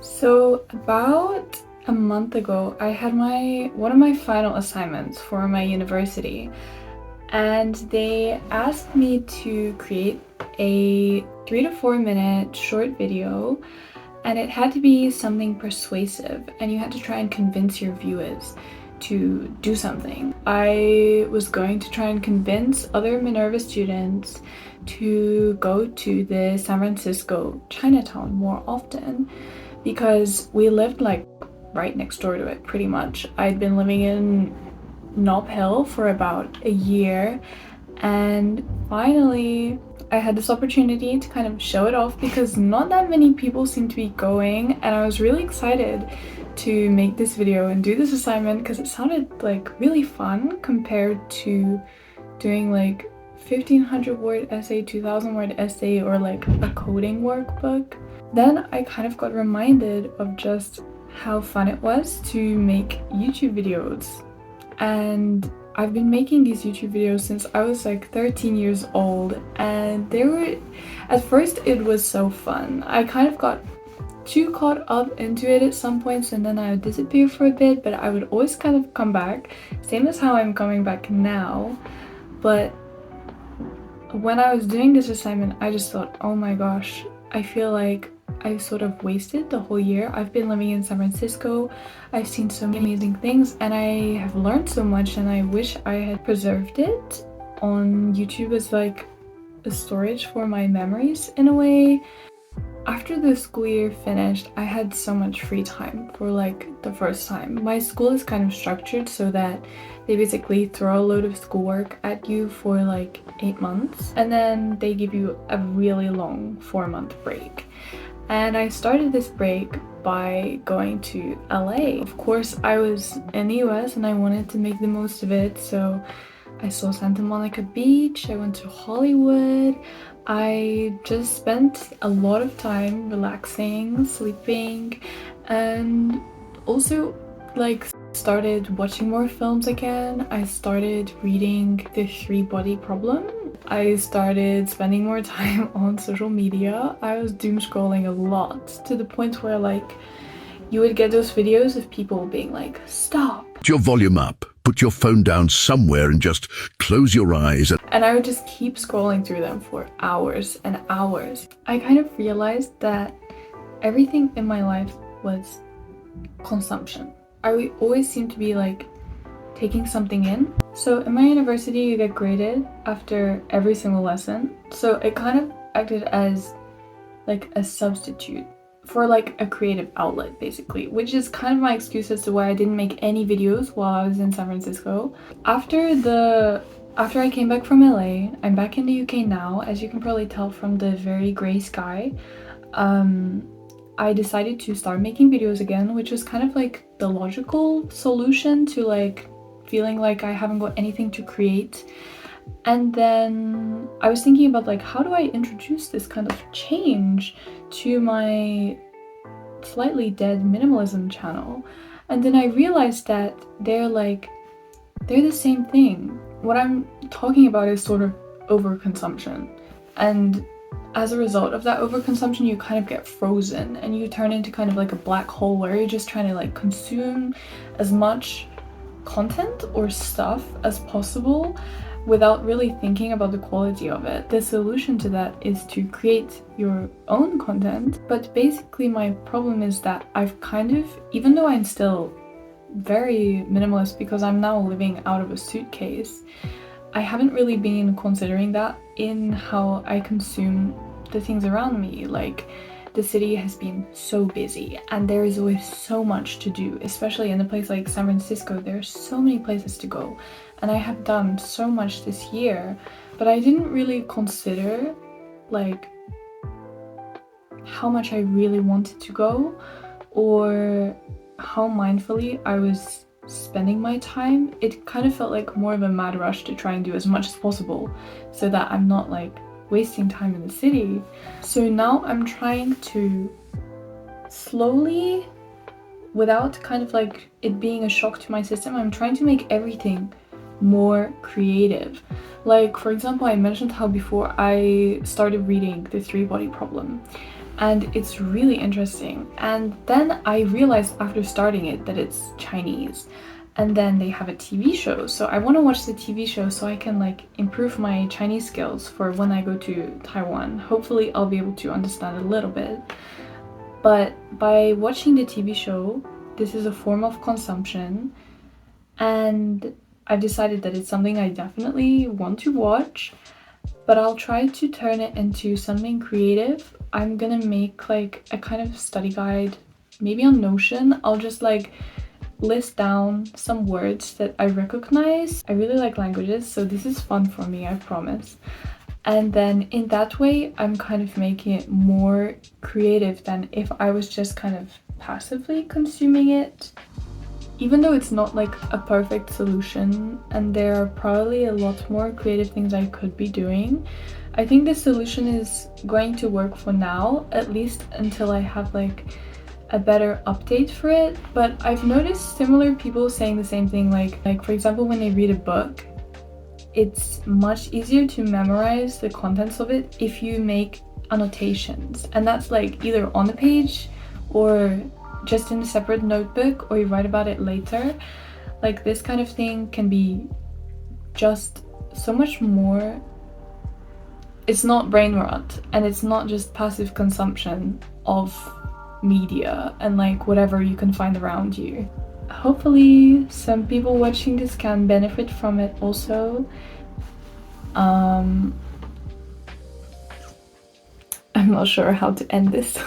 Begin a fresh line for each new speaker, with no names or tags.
So about a month ago, I had one of my final assignments for my university, and they asked me to create a 3 to 4 minute short video, and it had to be something persuasive, and you had to try and convince your viewers to do something. I was going to try and convince other Minerva students to go to the San Francisco Chinatown more often because we lived like right next door to it pretty much. I'd been living in Nob Hill for about a year, and finally I had this opportunity to kind of show it off because not that many people seem to be going, and I was really excited to make this video and do this assignment because it sounded like really fun compared to doing like 1500 word essay, 2000 word essay, or like a coding workbook. Then I kind of got reminded of just how fun it was to make YouTube videos. And I've been making these YouTube videos since I was like 13 years old, and at first it was so fun. I kind of got too caught up into it at some points, and then I would disappear for a bit, but I would always kind of come back, same as how I'm coming back now. But when I was doing this assignment, I just thought, oh my gosh, I feel like I sort of wasted the whole year. I've been living in San Francisco, I've seen so many amazing things, and I have learned so much, and I wish I had preserved it on YouTube as like a storage for my memories in a way. After the school year finished, I had so much free time for like the first time. My school is kind of structured so that they basically throw a load of schoolwork at you for like 8 months, and then they give you a really long 4-month break. And I started this break by going to LA. Of course, I was in the US and I wanted to make the most of it, so I saw Santa Monica Beach, I went to Hollywood. I just spent a lot of time relaxing, sleeping, and also like started watching more films again. I started reading The Three-Body Problem. I started spending more time on social media. I was doom scrolling a lot, to the point where like you would get those videos of people being like, stop.
Put your volume up, put your phone down somewhere and just close your eyes.
And I would just keep scrolling through them for hours and hours. I kind of realized that everything in my life was consumption. I always seemed to be like taking something in. So in my university, you get graded after every single lesson. So it kind of acted as like a substitute for like a creative outlet basically, which is kind of my excuse as to why I didn't make any videos while I was in San Francisco. After I came back from LA, I'm back in the UK now, as you can probably tell from the very gray sky. I decided to start making videos again, which was kind of like the logical solution to like feeling like I haven't got anything to create. And then I was thinking about like, how do I introduce this kind of change to my slightly dead minimalism channel? And then I realized that they're the same thing. What I'm talking about is sort of overconsumption, and as a result of that overconsumption, you kind of get frozen and you turn into kind of like a black hole where you're just trying to like consume as much content or stuff as possible without really thinking about the quality of it. The solution to that is to create your own content, but basically my problem is that I've kind of, even though I'm still very minimalist because I'm now living out of a suitcase, I haven't really been considering that in how I consume the things around me. Like, the city has been so busy and there is always so much to do, especially in a place like San Francisco. There are so many places to go, and I have done so much this year, but I didn't really consider like how much I really wanted to go or how mindfully I was spending my time. It kind of felt like more of a mad rush to try and do as much as possible so that I'm not like wasting time in the city. So now I'm trying to slowly, without kind of like it being a shock to my system, I'm trying to make everything more creative. Like, for example, I mentioned how before I started reading The Three-Body Problem, and it's really interesting. And then I realized after starting it that it's Chinese, and then they have a TV show, so I want to watch the TV show so I can like improve my Chinese skills for when I go to Taiwan. Hopefully I'll be able to understand a little bit. But by watching the TV show, this is a form of consumption, and I've decided that it's something I definitely want to watch, but I'll try to turn it into something creative. I'm gonna make like a kind of study guide, maybe on Notion. I'll just like list down some words that I recognize. I really like languages, so this is fun for me, I promise. And then in that way, I'm kind of making it more creative than if I was just kind of passively consuming it. Even though it's not like a perfect solution and there are probably a lot more creative things I could be doing, I think this solution is going to work for now, at least until I have like a better update for it. But I've noticed similar people saying the same thing, like for example, when they read a book, it's much easier to memorize the contents of it if you make annotations, and that's like either on the page or just in a separate notebook, or you write about it later. Like this kind of thing can be just so much more. It's not brain rot, and it's not just passive consumption of media and like whatever you can find around you. Hopefully some people watching this can benefit from it also. I'm not sure how to end this.